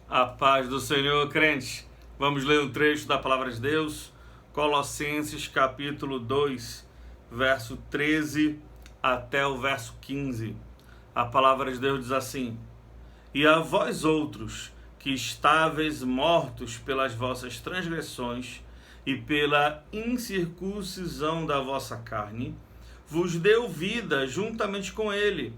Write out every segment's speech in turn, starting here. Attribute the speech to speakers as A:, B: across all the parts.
A: A paz do Senhor, crente. Vamos ler um trecho da Palavra de Deus, Colossenses capítulo 2, verso 13 até o verso 15. A Palavra de Deus diz assim: E a vós outros, que estáveis mortos pelas vossas transgressões e pela incircuncisão da vossa carne, vos deu vida juntamente com ele,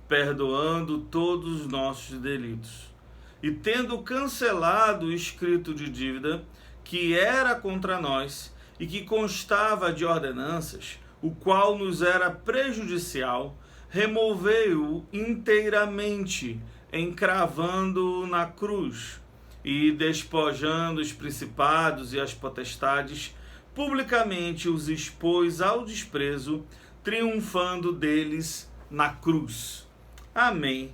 A: perdoando todos os nossos delitos. E tendo cancelado o escrito de dívida que era contra nós e que constava de ordenanças, o qual nos era prejudicial, removeu-o inteiramente, encravando-o na cruz, e despojando os principados e as potestades, publicamente os expôs ao desprezo, triunfando deles na cruz. Amém.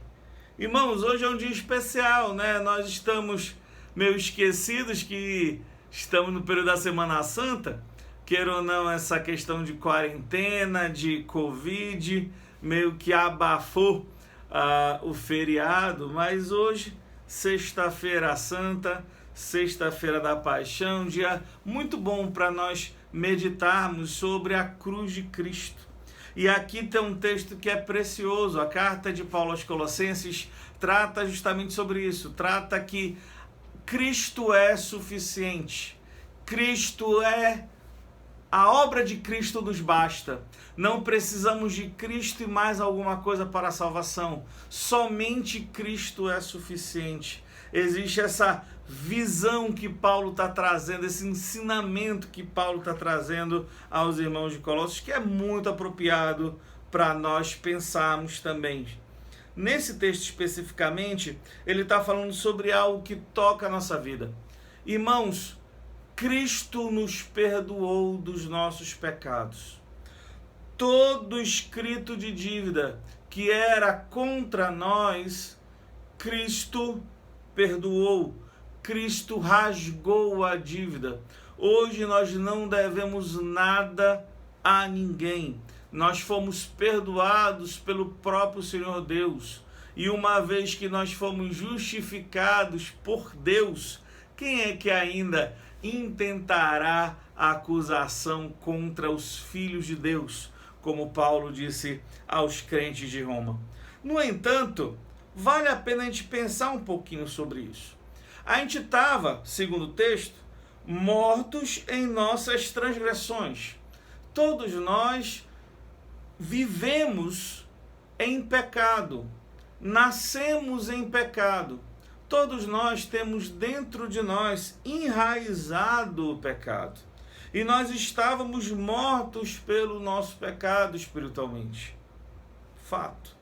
A: Irmãos, hoje é um dia especial, né? Nós estamos meio esquecidos que estamos no período da Semana Santa. Queira ou não, essa questão de quarentena, de Covid, meio que abafou o feriado. Mas hoje, Sexta-feira Santa, Sexta-feira da Paixão, dia muito bom para nós meditarmos sobre a cruz de Cristo. E aqui tem um texto que é precioso. A carta de Paulo aos Colossenses trata justamente sobre isso. Trata que Cristo é suficiente. A obra de Cristo nos basta. Não precisamos de Cristo e mais alguma coisa para a salvação. Somente Cristo é suficiente. Existe essa visão que Paulo está trazendo, esse ensinamento que Paulo está trazendo aos irmãos de Colossos, que é muito apropriado para nós pensarmos também. Nesse texto especificamente, ele está falando sobre algo que toca a nossa vida. Irmãos, Cristo nos perdoou dos nossos pecados. Todo escrito de dívida que era contra nós, Cristo perdoou. Cristo rasgou a dívida. Hoje nós não devemos nada a ninguém. Nós fomos perdoados pelo próprio Senhor Deus. E uma vez que nós fomos justificados por Deus, quem é que ainda intentará a acusação contra os filhos de Deus, como Paulo disse aos crentes de Roma? No entanto, vale a pena a gente pensar um pouquinho sobre isso. A gente estava, segundo o texto, mortos em nossas transgressões. Todos nós vivemos em pecado, nascemos em pecado. Todos nós temos dentro de nós enraizado o pecado. E nós estávamos mortos pelo nosso pecado espiritualmente. Fato.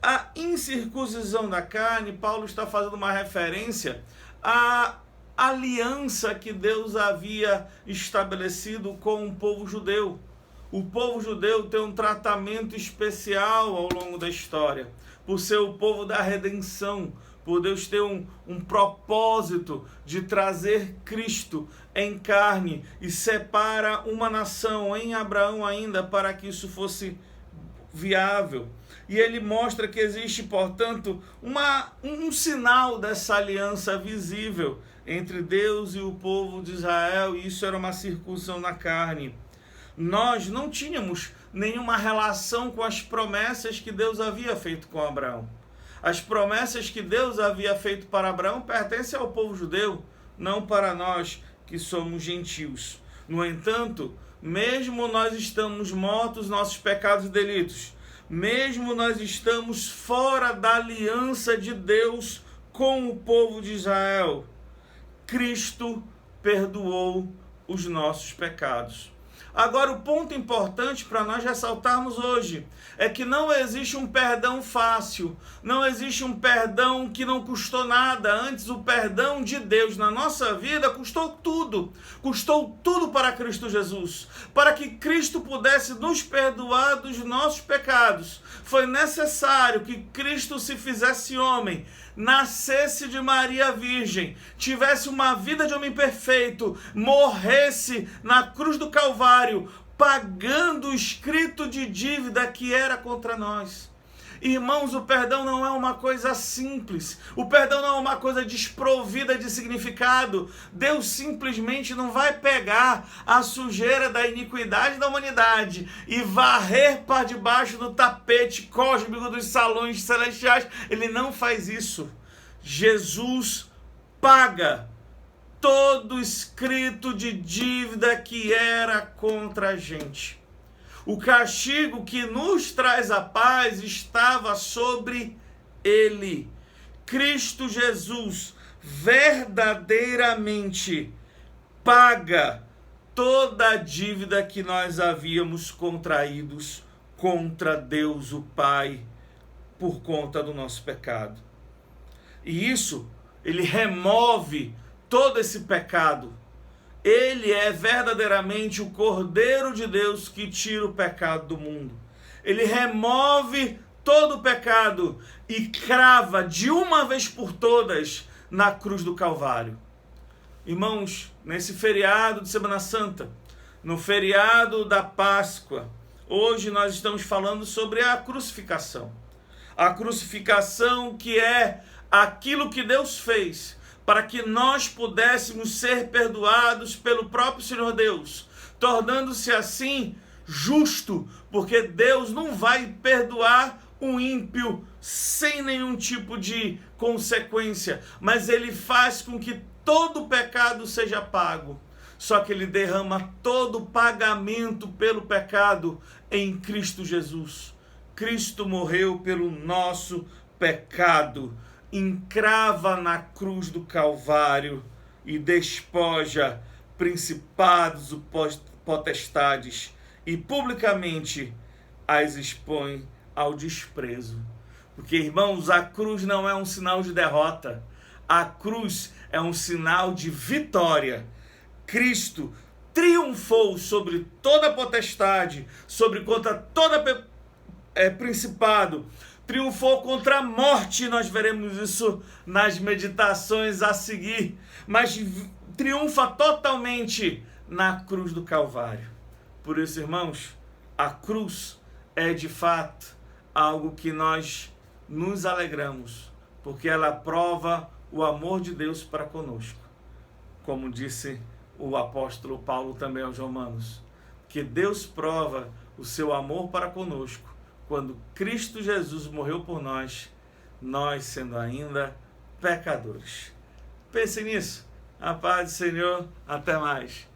A: A incircuncisão da carne, Paulo está fazendo uma referência à aliança que Deus havia estabelecido com o povo judeu. O povo judeu tem um tratamento especial ao longo da história, por ser o povo da redenção, por Deus ter um propósito de trazer Cristo em carne e separa uma nação em Abraão ainda para que isso fosse viável. E ele mostra que existe, portanto, um sinal dessa aliança visível entre Deus e o povo de Israel, e isso era uma circuncisão na carne. Nós não tínhamos nenhuma relação com as promessas que Deus havia feito com Abraão. As promessas que Deus havia feito para Abraão pertencem ao povo judeu, não para nós que somos gentios. No entanto, mesmo nós estamos mortos nossos pecados e delitos, mesmo nós estamos fora da aliança de Deus com o povo de Israel, Cristo perdoou os nossos pecados. Agora, o ponto importante para nós ressaltarmos hoje é que não existe um perdão fácil, não existe um perdão que não custou nada. Antes, o perdão de Deus na nossa vida custou tudo para Cristo Jesus. Para que Cristo pudesse nos perdoar dos nossos pecados, foi necessário que Cristo se fizesse homem, nascesse de Maria Virgem, tivesse uma vida de homem perfeito, morresse na cruz do Calvário, pagando o escrito de dívida que era contra nós. Irmãos, o perdão não é uma coisa simples. O perdão não é uma coisa desprovida de significado. Deus simplesmente não vai pegar a sujeira da iniquidade da humanidade e varrer para debaixo do tapete cósmico dos salões celestiais. Ele não faz isso. Jesus paga todo escrito de dívida que era contra a gente. O castigo que nos traz a paz estava sobre ele. Cristo Jesus verdadeiramente paga toda a dívida que nós havíamos contraídos contra Deus o Pai por conta do nosso pecado. E isso, ele remove todo esse pecado. Ele é verdadeiramente o Cordeiro de Deus que tira o pecado do mundo. Ele remove todo o pecado e crava de uma vez por todas na cruz do Calvário. Irmãos, nesse feriado de Semana Santa, no feriado da Páscoa, hoje nós estamos falando sobre a crucificação. A crucificação que é aquilo que Deus fez para que nós pudéssemos ser perdoados pelo próprio Senhor Deus, tornando-se assim justo, porque Deus não vai perdoar um ímpio sem nenhum tipo de consequência, mas Ele faz com que todo o pecado seja pago. Só que Ele derrama todo o pagamento pelo pecado em Cristo Jesus. Cristo morreu pelo nosso pecado, encrava na cruz do Calvário e despoja principados e potestades e publicamente as expõe ao desprezo. Porque, irmãos, a cruz não é um sinal de derrota, a cruz é um sinal de vitória. Cristo triunfou sobre toda potestade, contra toda principado, triunfou contra a morte. Nós veremos isso nas meditações a seguir, mas triunfa totalmente na cruz do Calvário. Por isso, irmãos, a cruz é de fato algo que nós nos alegramos, porque ela prova o amor de Deus para conosco. Como disse o apóstolo Paulo também aos Romanos, que Deus prova o seu amor para conosco quando Cristo Jesus morreu por nós, nós sendo ainda pecadores. Pense nisso. A paz do Senhor. Até mais.